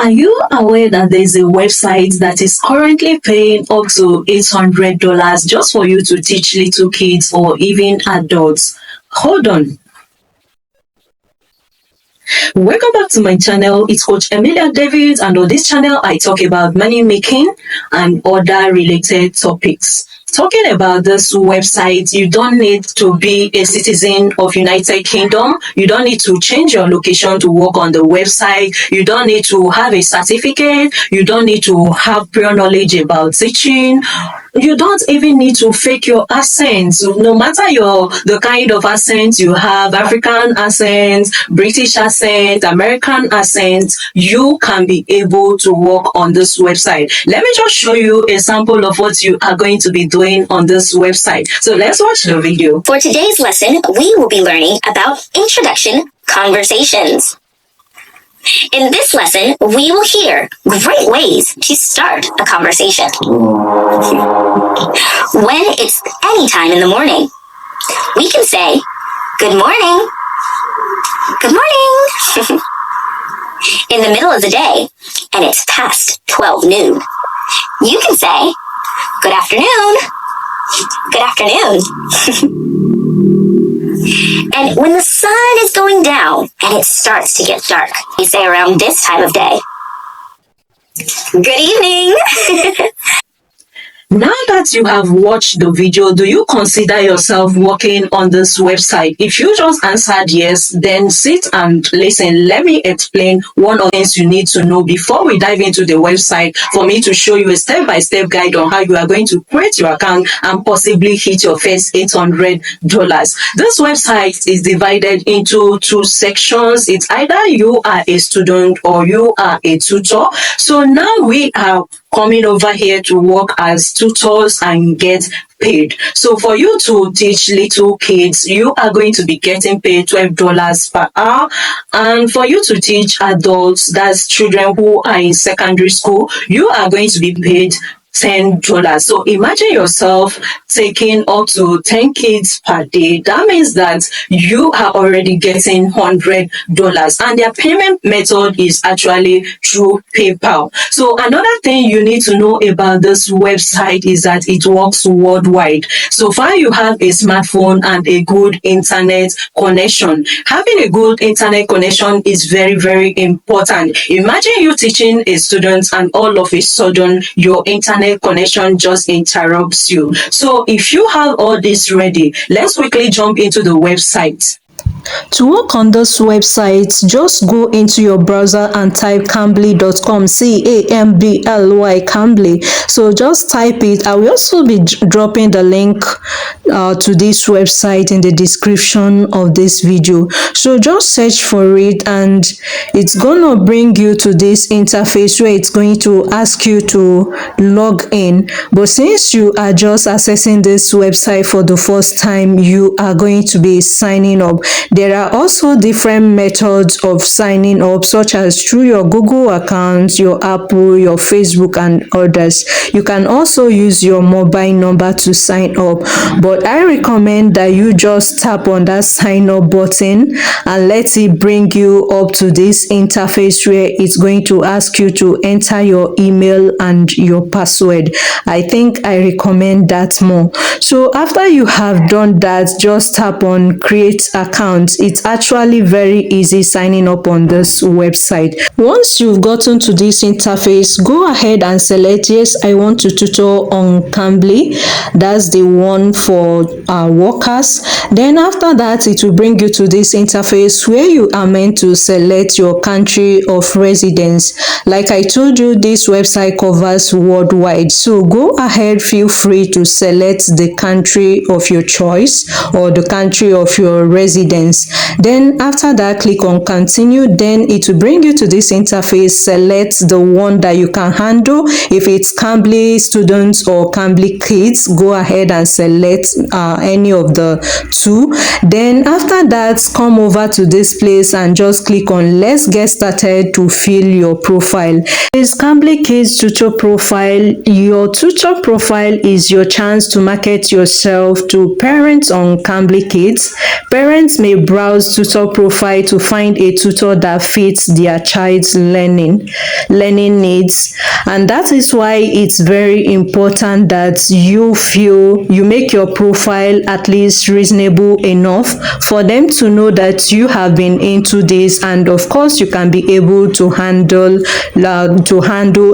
Are you aware that there's a website that is currently paying up to $800 just for you to teach little kids or even adults? Hold on. Welcome back to my channel. It's Coach Emilia David, and on this channel I talk about money making and other related topics. Talking about this website, you don't need to be a citizen of United Kingdom. You don't need to change your location to work on the website. You don't need to have a certificate. You don't need to have prior knowledge about teaching. You don't even need to fake your accent. No matter the kind of accent you have, African accent, British accent, American accent, you can be able to work on this website. Let me just show you a sample of what you are going to be doing on this website. So let's watch the video. For today's lesson, we will be learning about introduction conversations. In this lesson, we will hear great ways to start a conversation. When it's any time in the morning, we can say, "Good morning." Good morning. In the middle of the day, and it's past 12 noon, you can say, "Good afternoon." Good afternoon. And when the sun is going down and it starts to get dark, we say around this time of day, "Good evening." Now that you have watched the video, do you consider yourself working on this website? If you just answered yes, then sit and listen. Let me explain one of the things you need to know before we dive into the website, for me to show you a step-by-step guide on how you are going to create your account and possibly hit your first $800. This website is divided into two sections. It's either you are a student or you are a tutor. So now we are coming over here to work as tutors and get paid. So for you to teach little kids, you are going to be getting paid $12 per hour. And for you to teach adults, that's children who are in secondary school, you are going to be paid $10. So imagine yourself taking up to 10 kids per day. That means that you are already getting $100, and their payment method is actually through PayPal. So another thing you need to know about this website is that it works worldwide. So far you have a smartphone and a good internet connection. Having a good internet connection is very, very important. Imagine you teaching a student and all of a sudden your internet connection just interrupts you. So if you have all this ready, let's quickly jump into the website. To work on this website, just go into your browser and type cambly.com, C-A-M-B-L-Y, Cambly. So just type it. I will also be dropping the link to this website in the description of this video. So just search for it and it's gonna bring you to this interface where it's going to ask you to log in. But since you are just accessing this website for the first time, you are going to be signing up. There are also different methods of signing up, such as through your Google account, your Apple, your Facebook, and others. You can also use your mobile number to sign up, but I recommend that you just tap on that sign up button and let it bring you up to this interface where it's going to ask you to enter your email and your password. I think I recommend that more. So after you have done that, just tap on create account. It's actually very easy signing up on this website. Once you've gotten to this interface, go ahead and select yes, I want to tutor on Cambly. That's the one for workers. Then after that, it will bring you to this interface where you are meant to select your country of residence. Like I told you, this website covers worldwide. So go ahead, feel free to select the country of your choice or the country of your residence. Then after that, click on continue. Then it will bring you to this interface. Select the one that you can handle. If it's Cambly students or Cambly kids, go ahead and select any of the two. Then after that, come over to this place and just click on let's get started to fill your profile. This Cambly kids tutor profile. Your tutor profile is your chance to market yourself to parents on Cambly kids. Parents may browse tutor profile to find a tutor that fits their child's learning needs. And that is why it's very important that you feel you make your profile at least reasonable enough for them to know that you have been into this, and of course you can be able to handle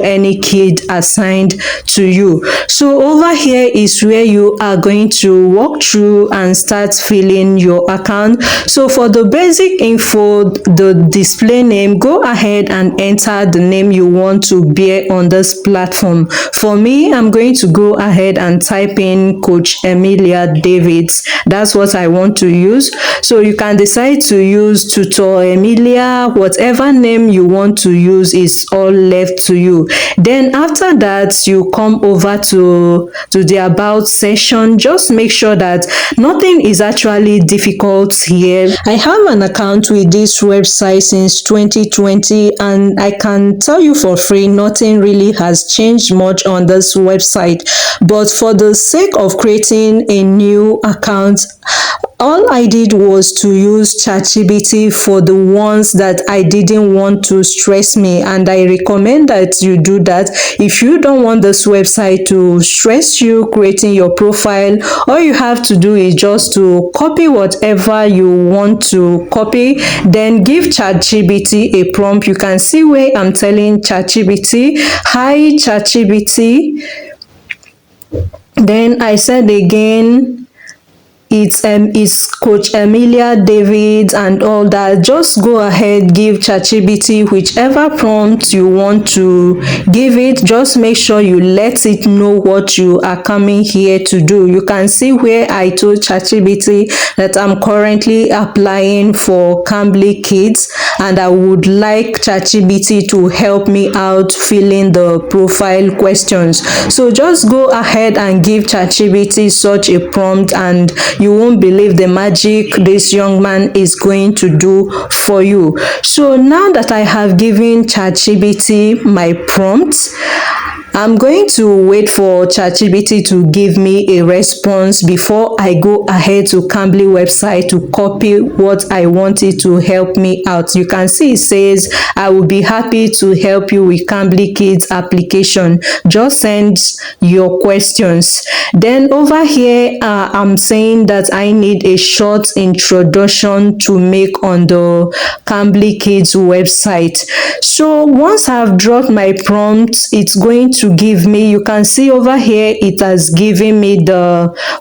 any kid assigned to you. So over here is where you are going to walk through and start filling your account. So for the basic info, the display name, go ahead and enter the name you want to bear on this platform. For me, I'm going to go ahead and type in Coach Emilia Davids. That's what I want to use. So you can decide to use Tutor Emilia. Whatever name you want to use is all left to you. Then after that, you come over to the About section. Just make sure that nothing is actually difficult here. I have an account with this website since 2020, and I can tell you for free, nothing really has changed much on this website. But for the sake of creating a new account, all I did was to use ChatGPT for the ones that I didn't want to stress me, and I recommend that you do that. If you don't want this website to stress you creating your profile, all you have to do is just to copy whatever you want to copy, then give ChatGPT a prompt. You can see where I'm telling ChatGPT, "Hi ChatGPT." Then I said again, it's Coach Emilia Davids and all that. Just go ahead, give ChatGPT whichever prompt you want to give it. Just make sure you let it know what you are coming here to do. You can see where I told ChatGPT that I'm currently applying for Cambly Kids and I would like ChatGPT to help me out filling the profile questions. So just go ahead and give ChatGPT such a prompt, and you won't believe the magic this young man is going to do for you. So now that I have given ChatGPT my prompt, I'm going to wait for ChatGPT to give me a response before I go ahead to Cambly website to copy what I want it to help me out. You can see it says, "I will be happy to help you with Cambly Kids application. Just send your questions." Then over here, I'm saying that I need a short introduction to make on the Cambly Kids website. So once I've dropped my prompt, it's going to give me, you can see over here, it has given me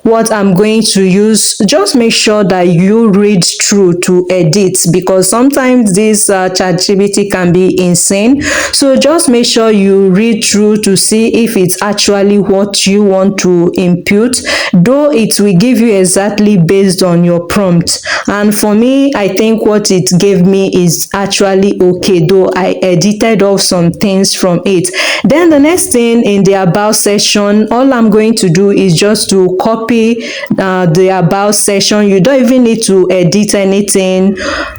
what I'm going to use. Just make sure that you read through to edit, because sometimes this ChatGPT can be insane. So just make sure you read through to see if it's actually what you want to input, though it will give you exactly based on your prompt. And for me, I think what it gave me is actually okay, though I edited off some things from it. Then the next thing in the About section, all I'm going to do is just to copy the About section. You don't even need to edit anything.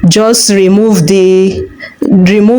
Just remove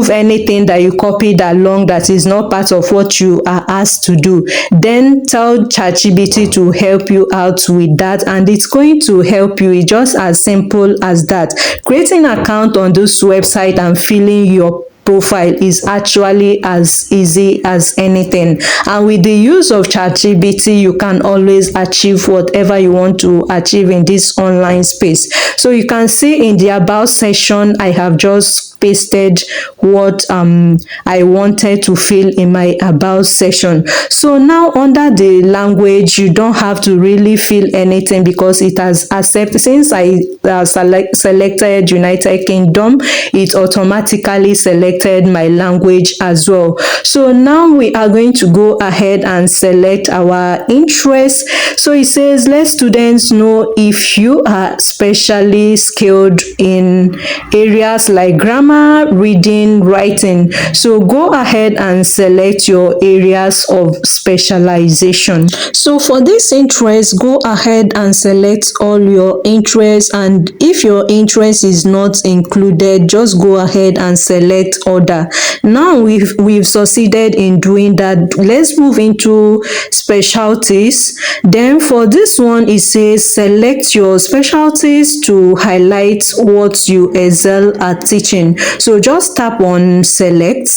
anything that you copied along that is not part of what you are asked to do. Then tell ChatGPT to help you out with that, and it's going to help you. It's just as simple as that. Creating an account on this website and filling your profile is actually as easy as anything, and with the use of ChatGPT, you can always achieve whatever you want to achieve in this online space. So you can see in the About section, I have just pasted what I wanted to fill in my About section. So now under the language, you don't have to really fill anything because it has accepted. Since I selected United Kingdom, it automatically selected my language as well. So now we are going to go ahead and select our interest. So it says, let students know if you are specially skilled in areas like grammar, grammar, reading, writing. So go ahead and select your areas of specialization. So for this interest, go ahead and select all your interests, and if your interest is not included, just go ahead and select other. Now we've succeeded in doing that. Let's move into specialties. Then for this one, it says select your specialties to highlight what you excel at teaching. So just tap on select.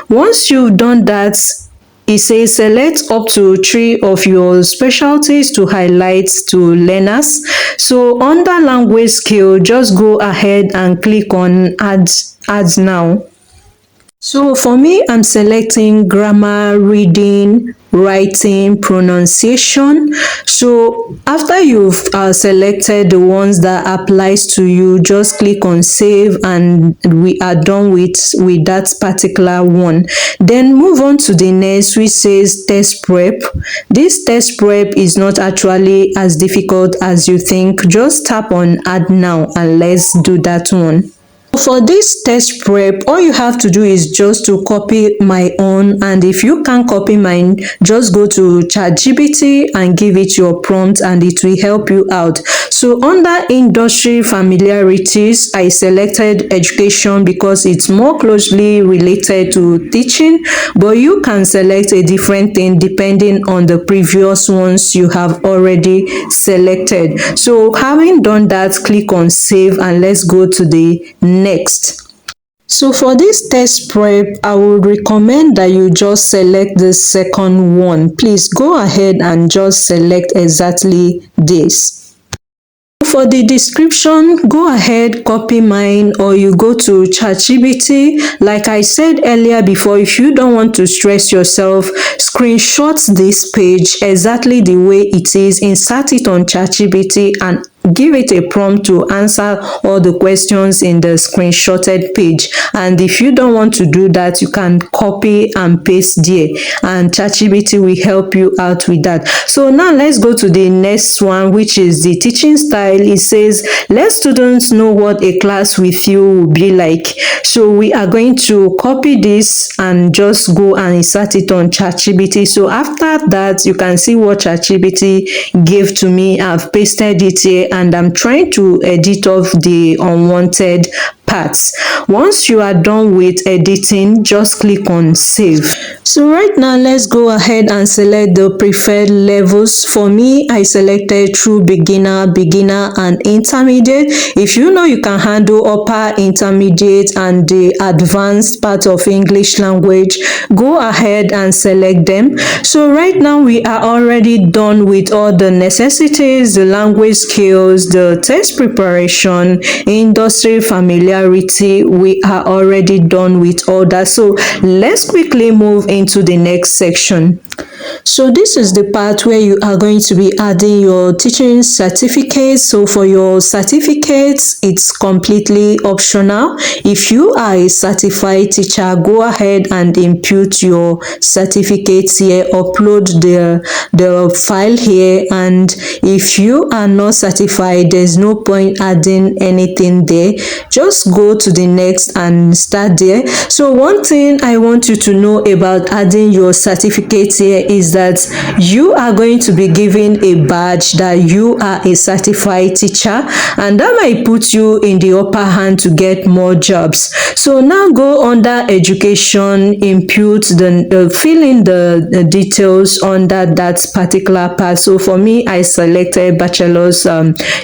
Once you've done that, it says select up to 3 of your specialties to highlight to learners. So under language skill, just go ahead and click on add now. So for me, I'm selecting grammar, reading, writing, pronunciation. So after you've selected the ones that applies to you, just click on save and we are done with that particular one. Then move on to the next, which says test prep. This test prep is not actually as difficult as you think. Just tap on add now and let's do that one. For this test prep, all you have to do is just to copy my own, and if you can't copy mine, just go to ChatGPT and give it your prompt and it will help you out. So under industry familiarities, I selected education because it's more closely related to teaching, but you can select a different thing depending on the previous ones you have already selected. So having done that, click on save and let's go to the next. So for this test prep, I would recommend that you just select the second one. Please go ahead and just select exactly this. For the description, go ahead, copy mine, or you go to ChatGPT. Like I said earlier before, if you don't want to stress yourself, screenshot this page exactly the way it is, insert it on ChatGPT and give it a prompt to answer all the questions in the screenshotted page. And if you don't want to do that, you can copy and paste there and ChatGPT will help you out with that. So now let's go to the next one, which is the teaching style. It says let students know what a class with you will be like. So we are going to copy this and just go and insert it on ChatGPT. So after that, you can see what ChatGPT gave to me. I've pasted it here and I'm trying to edit off the unwanted parts. Once you are done with editing, just click on save. So right now, let's go ahead and select the preferred levels. For me, I selected true beginner, and intermediate. If you know you can handle upper, intermediate and the advanced part of English language, go ahead and select them. So right now we are already done with all the necessities, the language skills, the test preparation, industry familiarity. We are already done with all that. So let's quickly move into the next section. So this is the part where you are going to be adding your teaching certificates. So for your certificates, it's completely optional. If you are a certified teacher, go ahead and input your certificates here, upload the file here. And if you are not certified, there's no point adding anything there. Just go to the next and start there. So one thing I want you to know about adding your certificates here is that you are going to be given a badge that you are a certified teacher, and that might put you in the upper hand to get more jobs. So now go under education, input fill in the details under that particular part. So for me, I selected bachelor's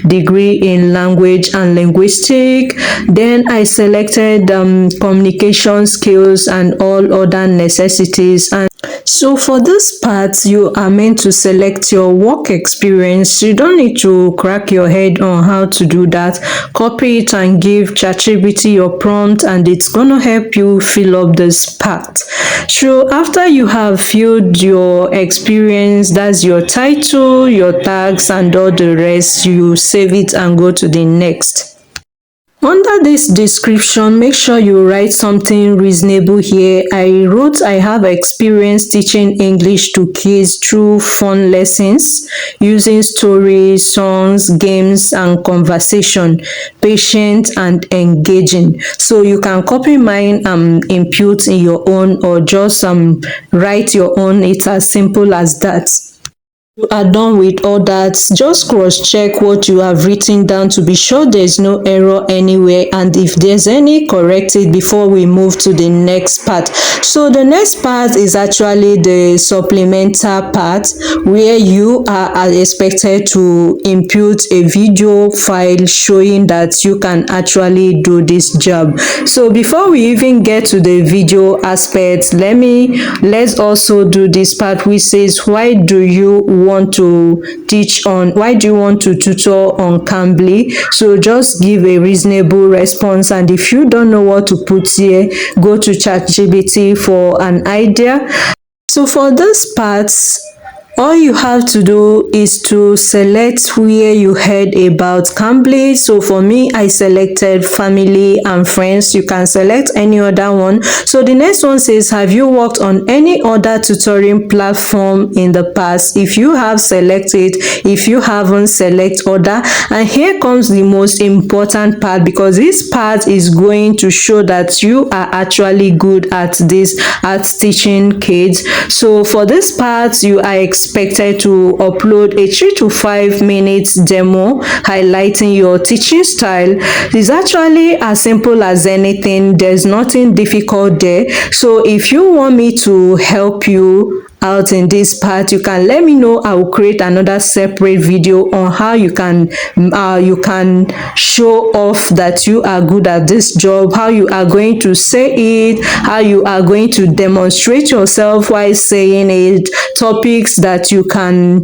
degree in language and linguistics. Then I selected communication skills and all other necessities. And so for this part, you are meant to select your work experience. You don't need to crack your head on how to do that. Copy it and give ChatGPT your prompt and it's gonna help you fill up this part. So after you have filled your experience, that's your title, your tags and all the rest, you save it and go to the next. Under this description, make sure you write something reasonable here. I wrote, I have experience teaching English to kids through fun lessons, using stories, songs, games, and conversation, patient and engaging. So you can copy mine and input in your own, or just write your own. It's as simple as that. You are done with all that. Just cross check what you have written down to be sure there's no error anywhere, and if there's any, correct it before we move to the next part. So the next part is actually the supplemental part, where you are expected to input a video file showing that you can actually do this job. So before we even get to the video aspect, let's also do this part which says, why do you want to tutor on Cambly? So just give a reasonable response, and if you don't know what to put here, go to ChatGPT for an idea. So for this part, all you have to do is to select where you heard about Cambly. So for me, I selected family and friends. You can select any other one. So the next one says, have you worked on any other tutoring platform in the past? If you have, select it. If you haven't, select other. And here comes the most important part, because this part is going to show that you are actually good at teaching kids. So for this part, you are expected to upload a 3 to 5 minutes demo highlighting your teaching style. It's actually as simple as anything. There's nothing difficult there. So if you want me to help you out in this part, you can let me know. I will create another separate video on how you can show off that you are good at this job, how you are going to say it, how you are going to demonstrate yourself while saying it, topics that you can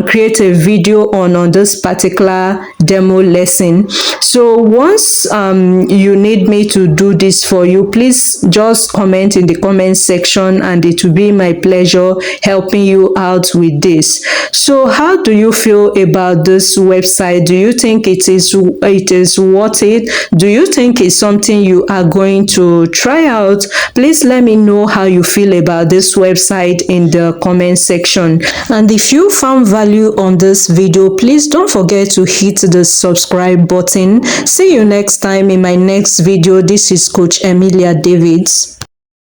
create a video on this particular demo lesson. So once you need me to do this for you, please just comment in the comment section, and it will be my pleasure helping you out with this. So how do you feel about this website? Do you think it is worth it? Do you think it's something you are going to try out? Please let me know how you feel about this website in the comment section. And if you found value on this video, please don't forget to hit the subscribe button. See you next time in my next video. This is Coach Emilia Davids.